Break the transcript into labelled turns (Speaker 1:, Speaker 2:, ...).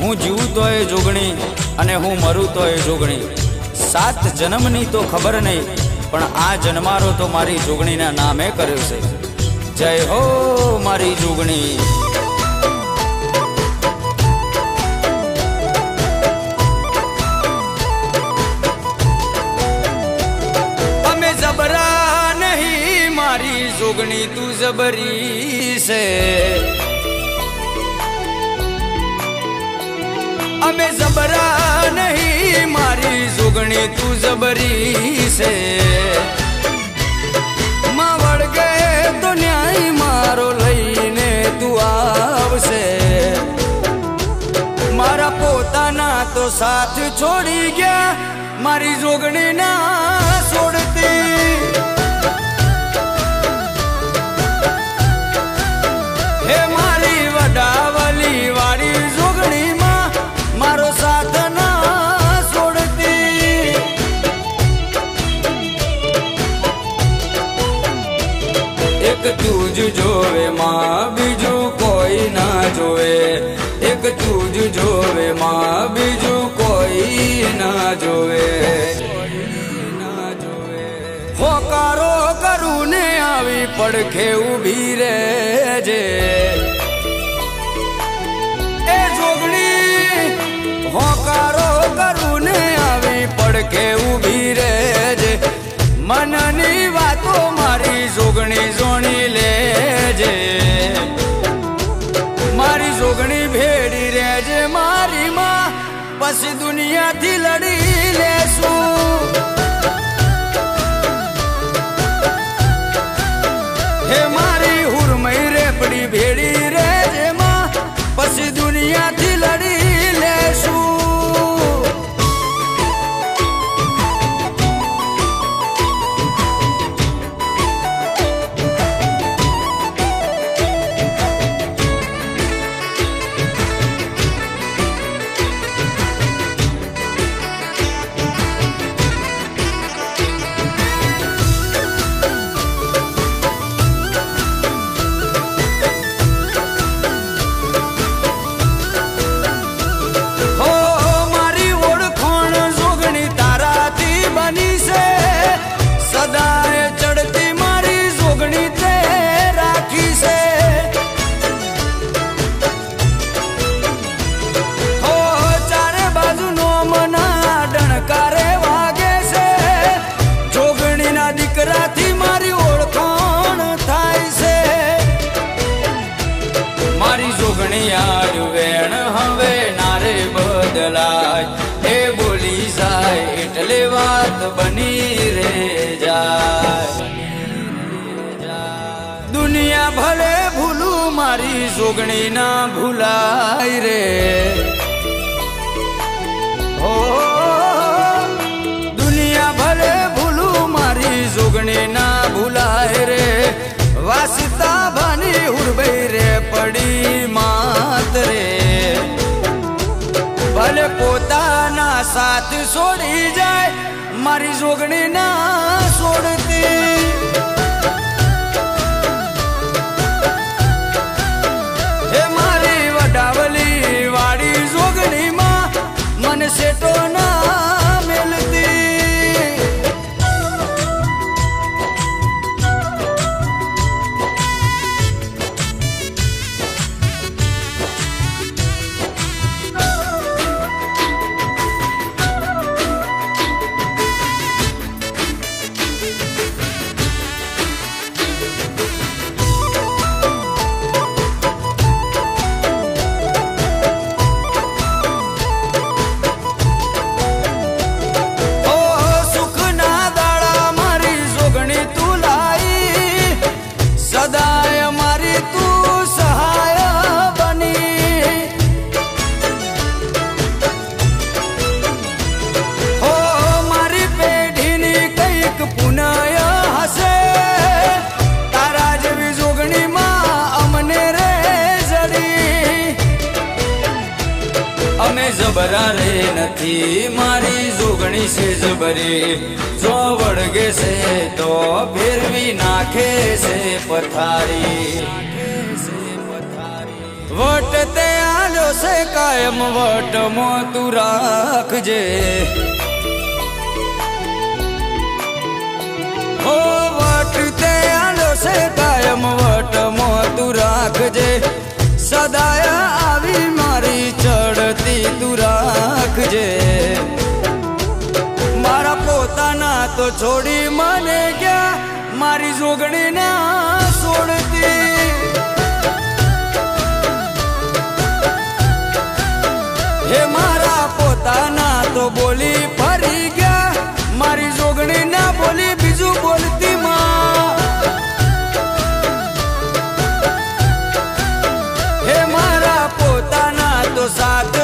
Speaker 1: હું જીવું તોય જોગણી અને હું મરું તોય જોગણી। 7 જન્મની તો ખબર નહીં, પણ આ જન્મારો તો મારી જોગણીના નામે કર્યો છે। જય હો મારી જોગણી। અમે જબરા નહીં મારી જોગણી, તું જબરી છે। અમે જબરા નહીં મારી જોગણી, તું જબરી છે। માં વળગે તો ન્યાય મારો લઈને તું આવશે। મારા પોતાના તો સાથ છોડી ગયા, મારી જોગણી ના છોડતી। હે મારી વડાવલી વાળી જોગણી માં મારો સાથ ના છોડતી। એક તું જ જોવે માં બીજું કોઈ ના જોવે। એક તું જ જોવે માં બીજું કોઈ ના જોવે। હોકારો કરું ને આવી પડખે ઊભી રહેજે। એ જોગણી હોકારો કરું ને આવી પડખે ઊભી રહેજે। મનની વાતો મારી જોગણી જોણી લેજે। મારી જોગણી ભેડી રહેજે મારી માં, પછી દુનિયાથી લડી લેશું। હે મારી હુરમઈ રેપડી ભેડી રહેજે માં, પછી દુનિયાથી લડી લેશું। વેણ હવે નારે બદલાય, એ બોલી જાય એટલે વાત બની રે જાય। દુનિયા ભલે ભૂલું મારી જોગણી ના ભૂલાય રે। હો દુનિયા ભલે ભૂલું મારી જોગણી ના ભૂલાય રે। વાસતા ભાની હુરબઈ રે પડી માત રે। ભલે પોતાના સાથ છોડી જાય, મારી જોગણી ના છોડતી। હે મારી વડાવલી વાળી જોગણી માં મને સેટો ના મેલતી। જબરા રે નથી મારી જોગણી છે જબરી। જો વળગે છે તો ફેરવી નાખે છે પથારી। વટ તે આલો આલો છે કાયમ વટમાં તું રાખજે ઓ વટ તે આલો છે કાયમ વટમાં તું રાખજે સદાય આવી મારી ચડતી તું રાખજે મારા પોતાના તો છોડી મને ગયા મારી જોગણી ના છોડતી હે મારા પોતાના તો બોલી ફરી ગયા મારી જોગણી ના બોલી બીજું બોલતી માં હે મારા પોતાના તો સાથ